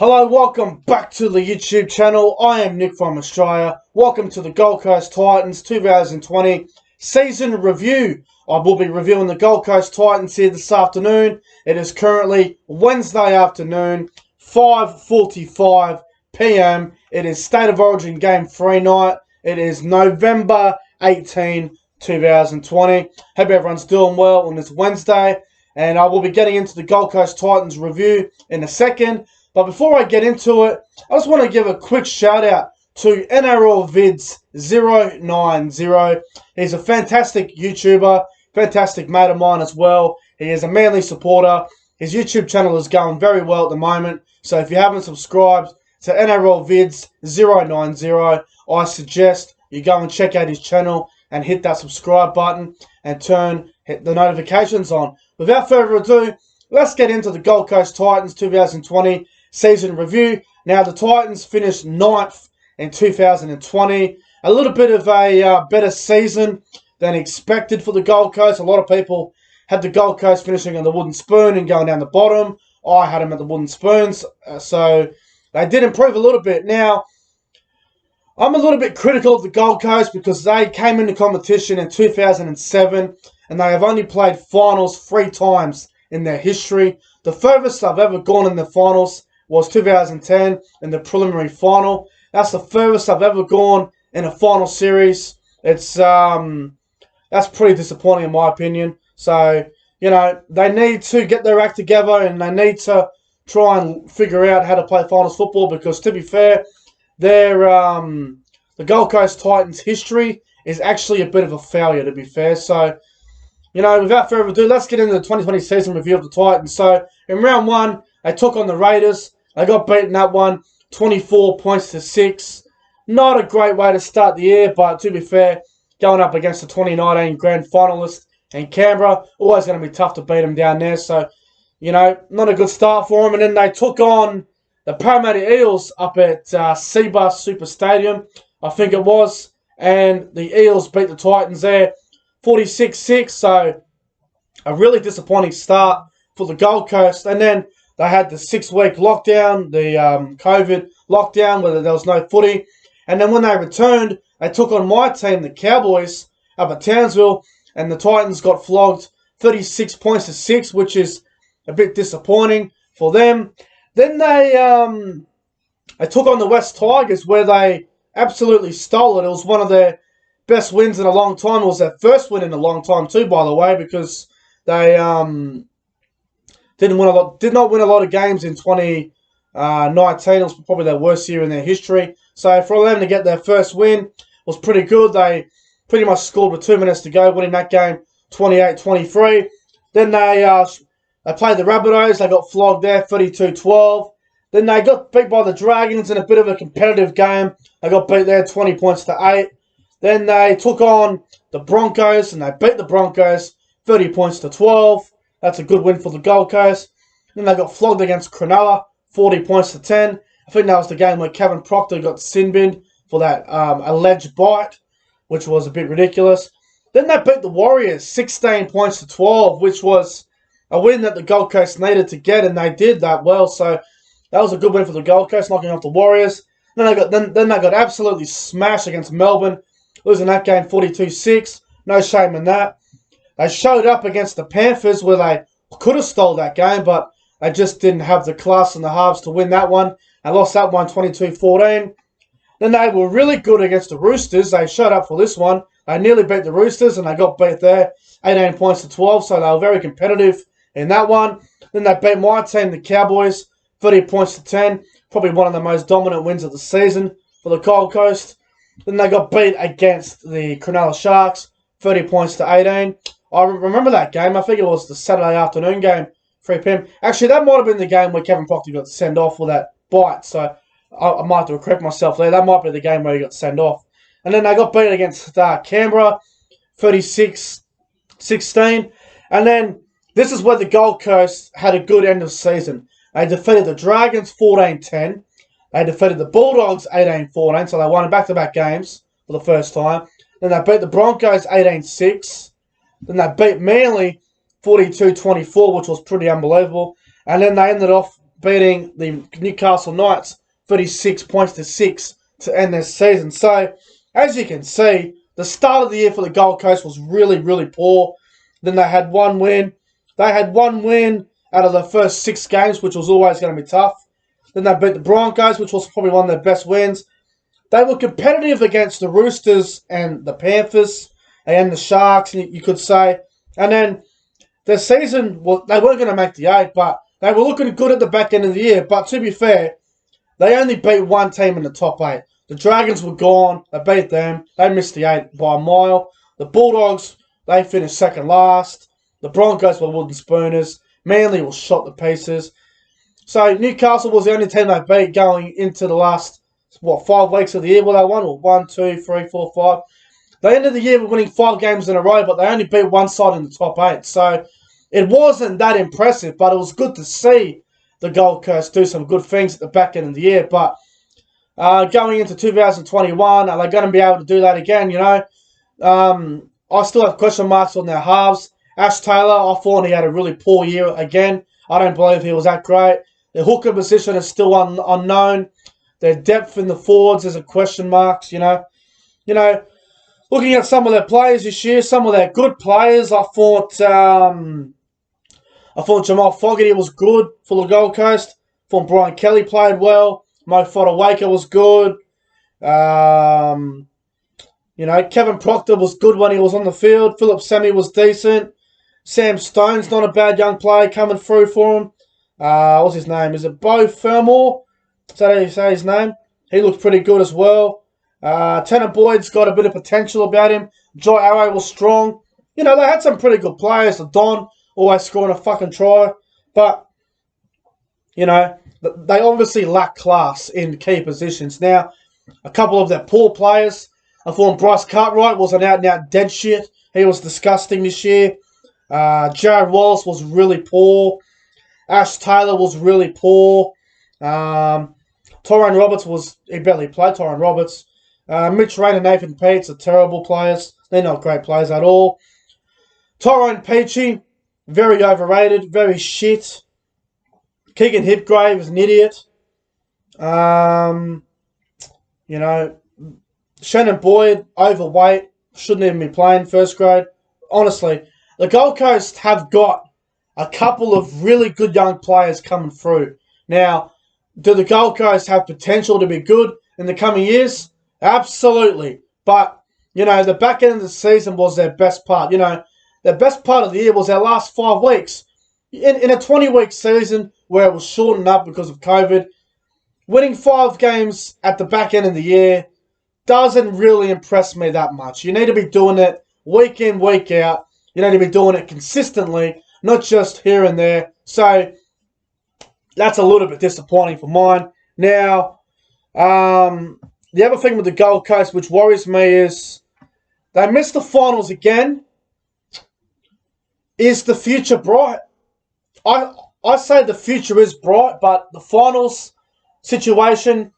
Hello, welcome back to the YouTube channel. I am Nick from Australia. Welcome to the Gold Coast Titans 2020 season review. I will be reviewing the Gold Coast Titans here this afternoon. It is currently Wednesday afternoon, 5:45 p.m. It is State of Origin Game 3 night. It is November 18, 2020. Hope everyone's doing well on this Wednesday. And I will be getting into the Gold Coast Titans review in a second. But before I get into it, I just want to give a quick shout out to NRL Vids 090. He's a fantastic YouTuber, fantastic mate of mine as well. He is a Manly supporter. His YouTube channel is going very well at the moment. So if you haven't subscribed to NRL Vids 090, I suggest you go and check out his channel and hit that subscribe button and hit the notifications on. Without further ado, let's get into the Gold Coast Titans 2020 season review. Now, the Titans finished 9th in 2020. A little bit of a better season than expected for the Gold Coast. A lot of people had the Gold Coast finishing on the wooden spoon and going down the bottom. I had them at the wooden spoons. So they did improve a little bit. Now, I'm a little bit critical of the Gold Coast because they came into competition in 2007 and they have only played finals 3 times in their history. The furthest I've ever gone in the finals was 2010 in the preliminary final. That's the furthest I've ever gone in a final series. It's that's pretty disappointing in my opinion. So, you know, they need to get their act together and they need to try and figure out how to play finals football because, to be fair, the Gold Coast Titans history is actually a bit of a failure, to be fair. So, you know, without further ado, let's get into the 2020 season review of the Titans. So, in round 1, they took on the Raiders. They got beaten that one, 24 points to 6. Not a great way to start the year, but to be fair, going up against the 2019 grand finalist in Canberra, always going to be tough to beat them down there. So, you know, not a good start for them. And then they took on the Parramatta Eels up at Cbus Super Stadium, I think it was. And the Eels beat the Titans there, 46-6. So, a really disappointing start for the Gold Coast. And then they had the 6-week lockdown, the COVID lockdown, where there was no footy. And then when they returned, they took on my team, the Cowboys, up at Townsville. And the Titans got flogged 36 points to 6, which is a bit disappointing for them. Then they took on the West Tigers, where they absolutely stole it. It was one of their best wins in a long time. It was their first win in a long time too, by the way, because they did not win a lot of games in 2019. It was probably their worst year in their history. So for them to get their first win was pretty good. They pretty much scored with 2 minutes to go, winning that game 28-23. Then they played the Rabbitohs. They got flogged there, 32-12. Then they got beat by the Dragons in a bit of a competitive game. They got beat there, 20 points to 8. Then they took on the Broncos, and they beat the Broncos 30 points to 12. That's a good win for the Gold Coast. Then they got flogged against Cronulla, 40 points to 10. I think that was the game where Kevin Proctor got sin-binned for that alleged bite, which was a bit ridiculous. Then they beat the Warriors, 16 points to 12, which was a win that the Gold Coast needed to get, and they did that well. So that was a good win for the Gold Coast, knocking off the Warriors. Then they got absolutely smashed against Melbourne, losing that game 42-6. No shame in that. They showed up against the Panthers where they could have stole that game, but they just didn't have the class and the halves to win that one. They lost that one 22-14. Then they were really good against the Roosters. They showed up for this one. They nearly beat the Roosters and they got beat there, 18 points to 12, so they were very competitive in that one. Then they beat my team, the Cowboys, 30 points to 10. Probably one of the most dominant wins of the season for the Gold Coast. Then they got beat against the Cronulla Sharks, 30 points to 18. I remember that game. I think it was the Saturday afternoon game, 3 p.m. Actually, that might have been the game where Kevin Proctor got sent off for that bite. So I might have to correct myself there. That might be the game where he got sent off. And then they got beat against Canberra, 36-16. And then this is where the Gold Coast had a good end of season. They defeated the Dragons 14-10. They defeated the Bulldogs 18-14. So they won back-to-back games for the first time. Then they beat the Broncos 18-6. Then they beat Manly 42-24, which was pretty unbelievable. And then they ended off beating the Newcastle Knights 36 points to 6 to end their season. So, as you can see, the start of the year for the Gold Coast was really, really poor. Then they had one win. They had one win out of the first 6 games, which was always going to be tough. Then they beat the Broncos, which was probably one of their best wins. They were competitive against the Roosters and the Panthers and the Sharks, you could say. And then their season, well, they weren't going to make the 8, but they were looking good at the back end of the year. But to be fair, they only beat one team in the top 8. The Dragons were gone. They beat them. They missed the 8 by a mile. The Bulldogs, they finished second last. The Broncos were wooden spooners. Manly was shot to pieces. So Newcastle was the only team they beat going into the last, 5 weeks of the year? Well, they won 1, 2, 3, 4, 5. They ended the year winning 5 games in a row, but they only beat one side in the top 8. So it wasn't that impressive, but it was good to see the Gold Coast do some good things at the back end of the year. But going into 2021, are they going to be able to do that again? I still have question marks on their halves. Ash Taylor, I thought he had a really poor year again. I don't believe he was that great. The hooker position is still unknown. Their depth in the forwards is a question mark. Looking at some of their players this year, some of their good players, I thought Jamal Fogarty was good for the Gold Coast. I thought Brian Kelly played well. Mo Fotuaika was good. Kevin Proctor was good when he was on the field. Philip Semi was decent. Sam Stone's not a bad young player coming through for him. What's his name? Is it Beau Fermor? Is that how you say his name? He looks pretty good as well. Tanner Boyd's got a bit of potential about him. Joy Arrow was strong. They had some pretty good players. The Don always scoring a fucking try. But, they obviously lack class in key positions. Now, a couple of their poor players. I thought Bryce Cartwright was an out-and-out dead shit. He was disgusting this year. Jared Wallace was really poor. Ash Taylor was really poor. Tyrone Roberts he barely played, Tyrone Roberts. Mitch Rain and Nathan Peets are terrible players. They're not great players at all. Tyrone Peachy, very overrated, very shit. Keegan Hipgrave is an idiot. Shannon Boyd, overweight, shouldn't even be playing first grade. Honestly, the Gold Coast have got a couple of really good young players coming through. Now, do the Gold Coast have potential to be good in the coming years? Absolutely. But, the back end of the season was their best part. Their best part of the year was their last 5 weeks. In a 20-week season where it was shortened up because of COVID, winning 5 games at the back end of the year doesn't really impress me that much. You need to be doing it week in, week out. You need to be doing it consistently, not just here and there. So, that's a little bit disappointing for mine. Now, the other thing with the Gold Coast which worries me is they missed the finals again. Is the future bright? I say the future is bright, but the finals situation,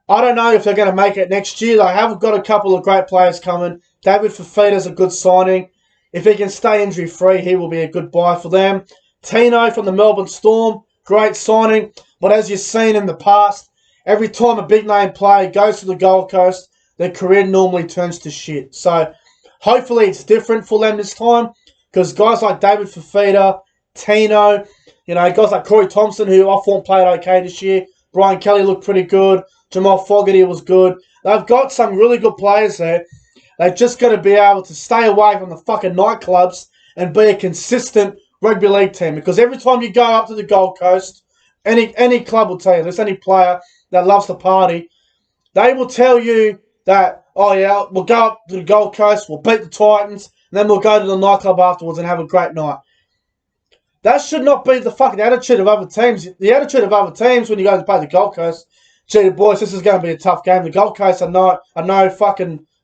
I don't know if they're going to make it next year. They have got a couple of great players coming. David Fifita's a good signing. If he can stay injury-free, he will be a good buy for them. Tino from the Melbourne Storm, great signing. But as you've seen in the past, every time a big-name player goes to the Gold Coast, their career normally turns to shit. So hopefully it's different for them this time, because guys like David Fifita, Tino, guys like Corey Thompson, who I thought played okay this year. Brian Kelly looked pretty good. Jamal Fogarty was good. They've got some really good players there. They've just got to be able to stay away from the fucking nightclubs and be a consistent rugby league team. Because every time you go up to the Gold Coast, any club will tell you this, any player that loves to party, they will tell you that, oh yeah, we'll go up to the Gold Coast, we'll beat the Titans, and then we'll go to the nightclub afterwards and have a great night. That should not be the fucking attitude of other teams. The attitude of other teams when you go to play the Gold Coast, gee, boys, this is going to be a tough game. The Gold Coast are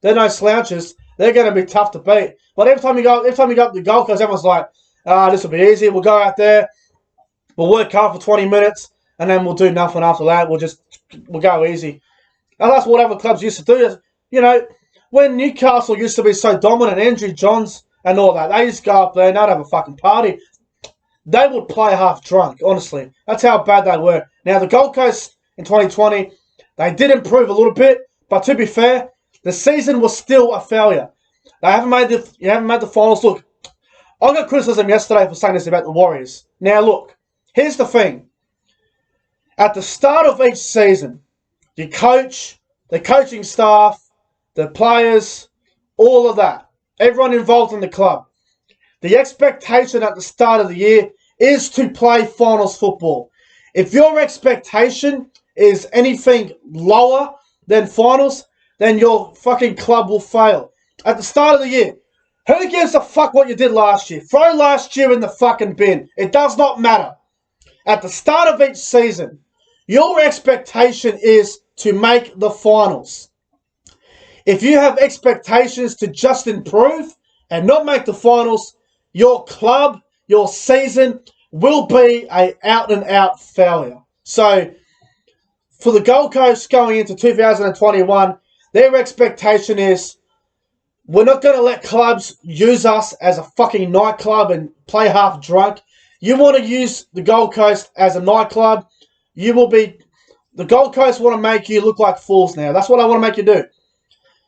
they're no slouches. They're going to be tough to beat. But every time you go up to the Gold Coast, everyone's like, this will be easy. We'll go out there, we'll work hard for 20 minutes, and then we'll do nothing after that. We'll go easy. And that's what other clubs used to do. When Newcastle used to be so dominant, Andrew Johns and all that, they used to go up there and they'd have a fucking party. they would play half drunk, honestly. That's how bad they were. Now, the Gold Coast in 2020, they did improve a little bit, but to be fair, the season was still a failure. You haven't made the finals. Look, I got criticism yesterday for saying this about the Warriors. Now, look, here's the thing. At the start of each season, your coach, the coaching staff, the players, all of that, everyone involved in the club, the expectation at the start of the year is to play finals football. If your expectation is anything lower than finals, then your fucking club will fail. At the start of the year, who gives a fuck what you did last year? Throw last year in the fucking bin. It does not matter. At the start of each season, your expectation is to make the finals. If you have expectations to just improve and not make the finals, your club, your season will be an out-and-out failure. So, for the Gold Coast going into 2021, their expectation is we're not going to let clubs use us as a fucking nightclub and play half drunk. You want to use the Gold Coast as a nightclub, the Gold Coast want to make you look like fools now. That's what I want to make you do.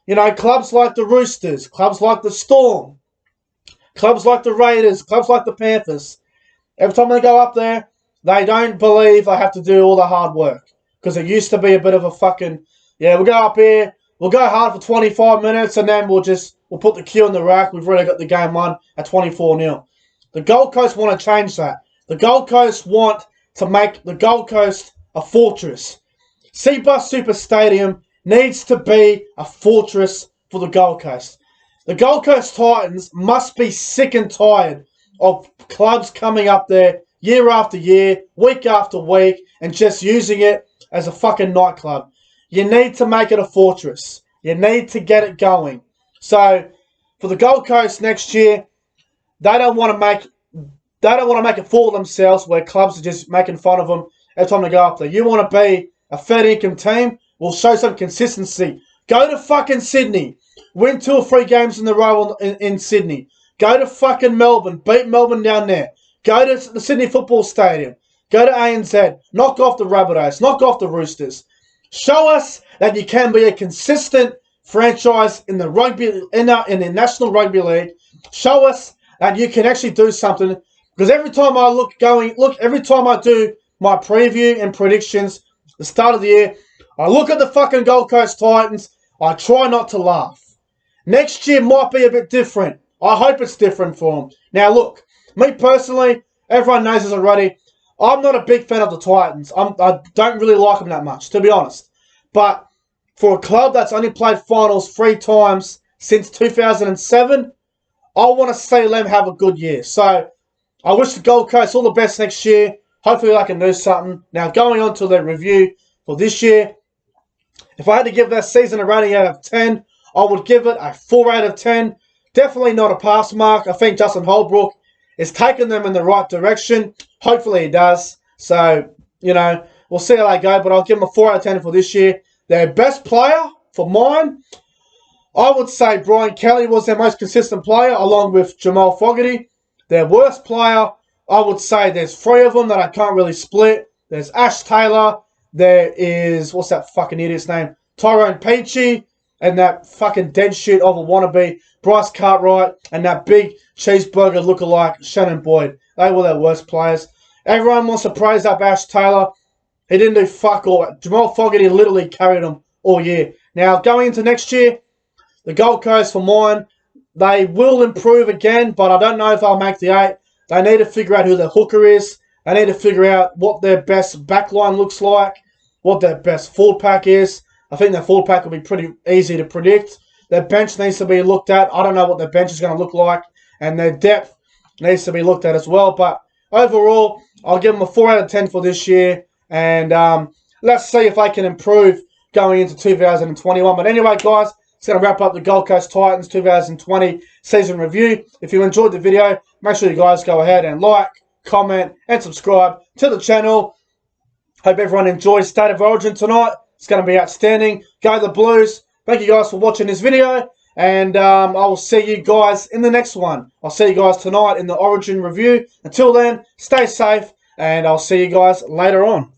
You know, clubs like the Roosters, clubs like the Storm, clubs like the Raiders, clubs like the Panthers, every time they go up there, they don't believe they have to do all the hard work. Because it used to be a bit of a fucking, we'll go up here, we'll go hard for 25 minutes, and then we'll put the cue in the rack. We've really got the game won at 24-0. The Gold Coast want to change that. The Gold Coast want to make the Gold Coast a fortress. Cbus Super Stadium needs to be a fortress for the Gold Coast. The Gold Coast Titans must be sick and tired of clubs coming up there year after year, week after week, and just using it as a fucking nightclub. You need to make it a fortress. You need to get it going. So, for the Gold Coast next year, they don't want to make it for themselves where clubs are just making fun of them every time they go up there. You want to be a fair income team? We'll show some consistency. Go to fucking Sydney. Win 2 or 3 games in a row in Sydney. Go to fucking Melbourne. Beat Melbourne down there. Go to the Sydney Football Stadium. Go to ANZ. Knock off the Rabbitohs. Knock off the Roosters. Show us that you can be a consistent franchise in the National Rugby League. Show us that you can actually do something. Because every time I every time I do my preview and predictions, the start of the year, I look at the fucking Gold Coast Titans. I try not to laugh. Next year might be a bit different. I hope it's different for them. Now look, me personally, everyone knows this already. I'm not a big fan of the Titans. I don't really like them that much, to be honest. But for a club that's only played finals 3 times since 2007, I want to see them have a good year. So I wish the Gold Coast all the best next year. Hopefully I can do something. Now going on to the review for this year, if I had to give that season a rating out of 10, I would give it a 4 out of 10. Definitely not a pass mark. I think Justin Holbrook is taking them in the right direction. Hopefully he does. So, we'll see how they go. But I'll give them a 4 out of 10 for this year. Their best player, for mine, I would say Brian Kelly was their most consistent player, along with Jamal Fogarty. Their worst player, I would say there's 3 of them that I can't really split. There's Ash Taylor. There is, what's that fucking idiot's name? Tyrone Peachy. And that fucking dead shit of a wannabe, Bryce Cartwright, and that big cheeseburger lookalike, Shannon Boyd. They were their worst players. Everyone wants to praise up Ash Taylor. He didn't do fuck all. Jamal Fogarty literally carried them all year. Now, going into next year, the Gold Coast, for mine, they will improve again, but I don't know if they'll make the 8. They need to figure out who their hooker is. They need to figure out what their best backline looks like, what their best forward pack is. I think their forward pack will be pretty easy to predict. Their bench needs to be looked at. I don't know what their bench is going to look like. And their depth needs to be looked at as well. But overall, I'll give them a 4 out of 10 for this year. And let's see if they can improve going into 2021. But anyway, guys, it's going to wrap up the Gold Coast Titans 2020 season review. If you enjoyed the video, make sure you guys go ahead and like, comment, and subscribe to the channel. Hope everyone enjoys State of Origin tonight. It's going to be outstanding. Go the Blues. Thank you guys for watching this video. And I will see you guys in the next one. I'll see you guys tonight in the Origin review. Until then, stay safe, and I'll see you guys later on.